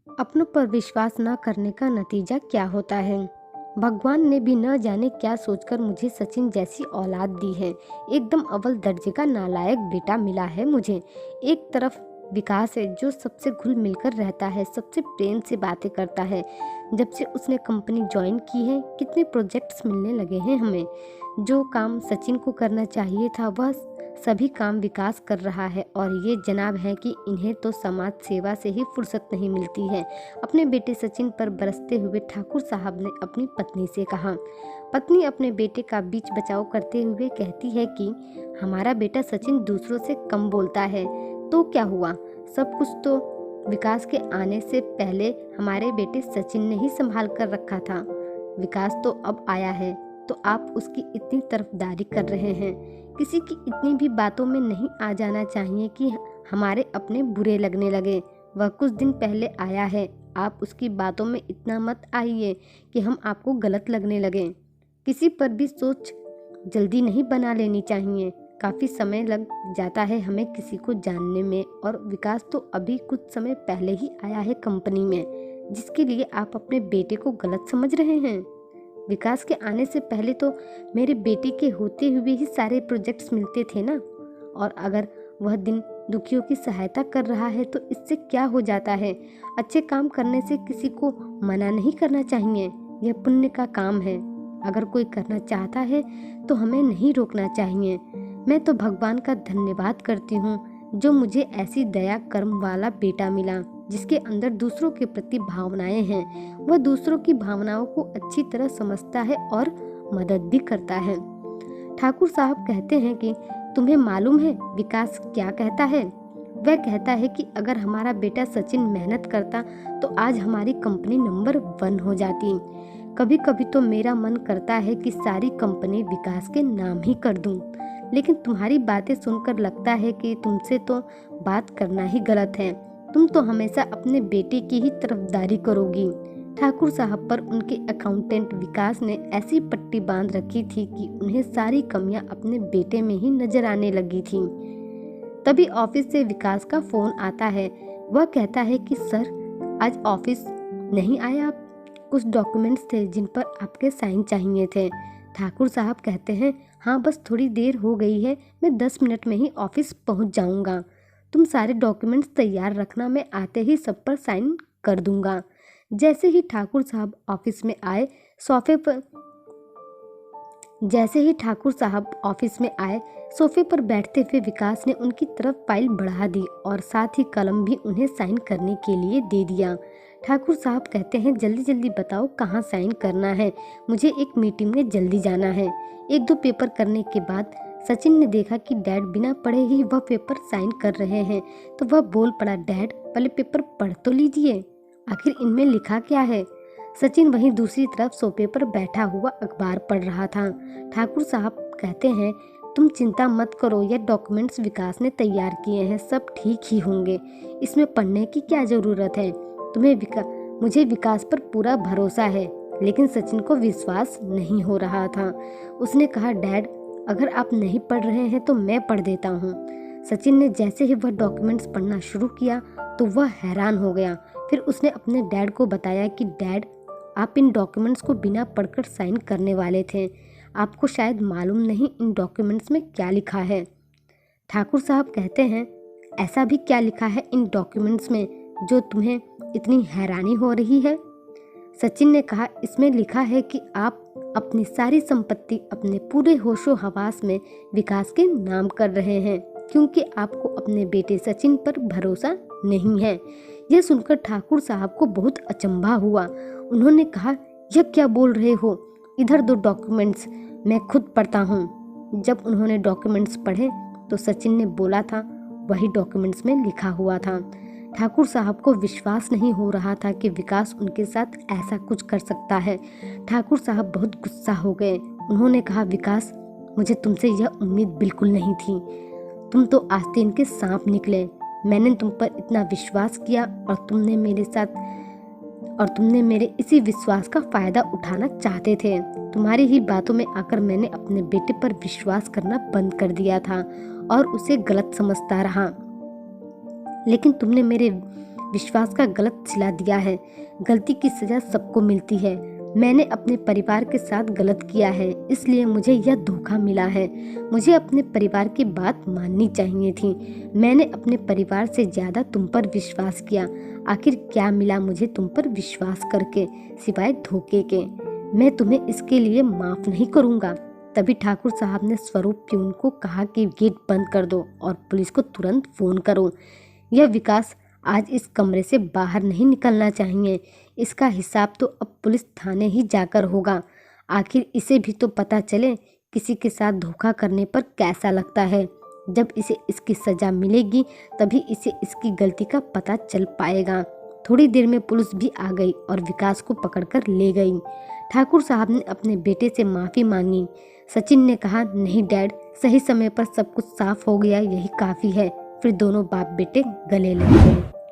अपनों पर विश्वास न करने का नतीजा क्या होता है? भगवान ने भी न जाने क्या सोचकर मुझे सचिन जैसी औलाद दी है। एकदम अव्वल दर्जे का नालायक बेटा मिला है मुझे। एक तरफ विकास है जो सबसे घुल मिलकर रहता है, सबसे प्रेम से बातें करता है। जब से उसने कंपनी ज्वाइन की है कितने प्रोजेक्ट्स मिलने लगे हैं हमें। जो काम सचिन को करना चाहिए था वह सभी काम विकास कर रहा है। और ये जनाब है कि इन्हें तो समाज सेवा से ही फुर्सत नहीं मिलती है। अपने बेटे सचिन पर बरसते हुए ठाकुर साहब ने अपनी पत्नी से कहा। पत्नी अपने बेटे का बीच बचाव करते हुए कहती है कि हमारा बेटा सचिन दूसरों से कम बोलता है तो क्या हुआ, सब कुछ तो विकास के आने से पहले हमारे बेटे सचिन ने ही संभाल कर रखा था। विकास तो अब आया है तो आप उसकी इतनी तरफदारी कर रहे हैं। किसी की इतनी भी बातों में नहीं आ जाना चाहिए कि हमारे अपने बुरे लगने लगे। वह कुछ दिन पहले आया है, आप उसकी बातों में इतना मत आइए कि हम आपको गलत लगने लगे। किसी पर भी सोच जल्दी नहीं बना लेनी चाहिए। काफ़ी समय लग जाता है हमें किसी को जानने में, और विकास तो अभी कुछ समय पहले ही आया है कंपनी में, जिसके लिए आप अपने बेटे को गलत समझ रहे हैं। विकास के आने से पहले तो मेरे बेटे के होते हुए ही सारे प्रोजेक्ट्स मिलते थे ना। और अगर वह दिन दुखियों की सहायता कर रहा है तो इससे क्या हो जाता है। अच्छे काम करने से किसी को मना नहीं करना चाहिए, यह पुण्य का काम है। अगर कोई करना चाहता है तो हमें नहीं रोकना चाहिए। मैं तो भगवान का धन्यवाद करती हूँ जो मुझे ऐसी दया कर्म वाला बेटा मिला, जिसके अंदर दूसरों के प्रति भावनाएं हैं। वह दूसरों की भावनाओं को अच्छी तरह समझता है और मदद भी करता है। ठाकुर साहब कहते हैं कि तुम्हें मालूम है विकास क्या कहता है? वह कहता है कि अगर हमारा बेटा सचिन मेहनत करता तो आज हमारी कंपनी नंबर 1 हो जाती। कभी कभी तो मेरा मन करता है कि सारी कंपनी विकास के नाम ही कर दूं। लेकिन तुम्हारी बातें सुनकर लगता है कि तुमसे तो बात करना ही गलत है। तुम तो हमेशा अपने बेटे की ही तरफदारी करोगी। ठाकुर साहब पर उनके अकाउंटेंट विकास ने ऐसी पट्टी बांध रखी थी कि उन्हें सारी कमियां अपने बेटे में ही नजर आने लगी थीं। तभी ऑफिस से विकास का फोन आता है। वह कहता है कि सर आज ऑफिस नहीं आए आप, कुछ डॉक्यूमेंट्स थे जिन पर आपके साइन चाहिए थे। ठाकुर साहब कहते हैं हाँ बस थोड़ी देर हो गई है, मैं 10 मिनट में ही ऑफिस पहुंच जाऊंगा। तुम सारे डॉक्यूमेंट्स तैयार रखना, मैं आते ही सब पर साइन कर दूंगा। जैसे ही ठाकुर साहब ऑफिस में आए सोफे पर बैठते हुए विकास ने उनकी तरफ फाइल बढ़ा दी और साथ ही कलम भी उन्हें साइन करने के लिए दे दिया। ठाकुर साहब कहते हैं जल्दी जल्दी बताओ कहाँ साइन करना है, मुझे एक मीटिंग में जल्दी जाना है। 1-2 पेपर करने के बाद सचिन ने देखा कि डैड बिना पढ़े ही वह पेपर साइन कर रहे हैं, तो वह बोल पड़ा, डैड पहले पेपर पढ़ तो लीजिए, आखिर इनमें लिखा क्या है। सचिन वहीं दूसरी तरफ सोफे पर बैठा हुआ अखबार पढ़ रहा था। ठाकुर साहब कहते हैं तुम चिंता मत करो, यह डॉक्यूमेंट्स विकास ने तैयार किए हैं, सब ठीक ही होंगे, इसमें पढ़ने की क्या ज़रूरत है। मुझे विकास पर पूरा भरोसा है। लेकिन सचिन को विश्वास नहीं हो रहा था। उसने कहा डैड अगर आप नहीं पढ़ रहे हैं तो मैं पढ़ देता हूँ। सचिन ने जैसे ही वह डॉक्यूमेंट्स पढ़ना शुरू किया तो वह हैरान हो गया। फिर उसने अपने डैड को बताया कि डैड आप इन डॉक्यूमेंट्स को बिना पढ़कर साइन करने वाले थे, आपको शायद मालूम नहीं इन डॉक्यूमेंट्स में क्या लिखा है। ठाकुर साहब कहते हैं ऐसा भी क्या लिखा है इन डॉक्यूमेंट्स में जो तुम्हें इतनी हैरानी हो रही है। सचिन ने कहा इसमें लिखा है कि आप अपनी सारी संपत्ति अपने पूरे होशो हवास में विकास के नाम कर रहे हैं, क्योंकि आपको अपने बेटे सचिन पर भरोसा नहीं है। यह सुनकर ठाकुर साहब को बहुत अचंभा हुआ। उन्होंने कहा यह क्या बोल रहे हो, इधर दो डॉक्यूमेंट्स, मैं खुद पढ़ता हूँ। जब उन्होंने डॉक्यूमेंट्स पढ़े तो सचिन ने बोला था वही डॉक्यूमेंट्स में लिखा हुआ था। ठाकुर साहब को विश्वास नहीं हो रहा था कि विकास उनके साथ ऐसा कुछ कर सकता है। ठाकुर साहब बहुत गुस्सा हो गए। उन्होंने कहा विकास मुझे तुमसे यह उम्मीद बिल्कुल नहीं थी, तुम तो आस्तीन के सांप निकले। मैंने तुम पर इतना विश्वास किया और तुमने मेरे इसी विश्वास का फायदा उठाना चाहते थे। तुम्हारी ही बातों में आकर मैंने अपने बेटे पर विश्वास करना बंद कर दिया था और उसे गलत समझता रहा। लेकिन तुमने मेरे विश्वास का गलत सिला दिया है। गलती की सजा सबको मिलती है। मैंने अपने परिवार के साथ गलत किया है, इसलिए मुझे यह धोखा मिला है। मुझे अपने परिवार की बात माननी चाहिए थी। मैंने अपने परिवार से ज़्यादा तुम पर विश्वास किया। आखिर क्या मिला मुझे तुम पर विश्वास करके, सिवाय धोखे के। मैं तुम्हें इसके लिए माफ़ नहीं करूँगा। तभी ठाकुर साहब ने स्वरूप प्यून को कहा कि गेट बंद कर दो और पुलिस को तुरंत फ़ोन करो। यह विकास आज इस कमरे से बाहर नहीं निकलना चाहिए। इसका हिसाब तो अब पुलिस थाने ही जाकर होगा। आखिर इसे भी तो पता चले किसी के साथ धोखा करने पर कैसा लगता है। जब इसे इसकी सज़ा मिलेगी तभी इसे इसकी गलती का पता चल पाएगा। थोड़ी देर में पुलिस भी आ गई और विकास को पकड़कर ले गई। ठाकुर साहब ने अपने बेटे से माफ़ी मांगी। सचिन ने कहा, नहीं डैड, सही समय पर सब कुछ साफ हो गया, यही काफ़ी है। फिर दोनों बाप बेटे गले लग गए।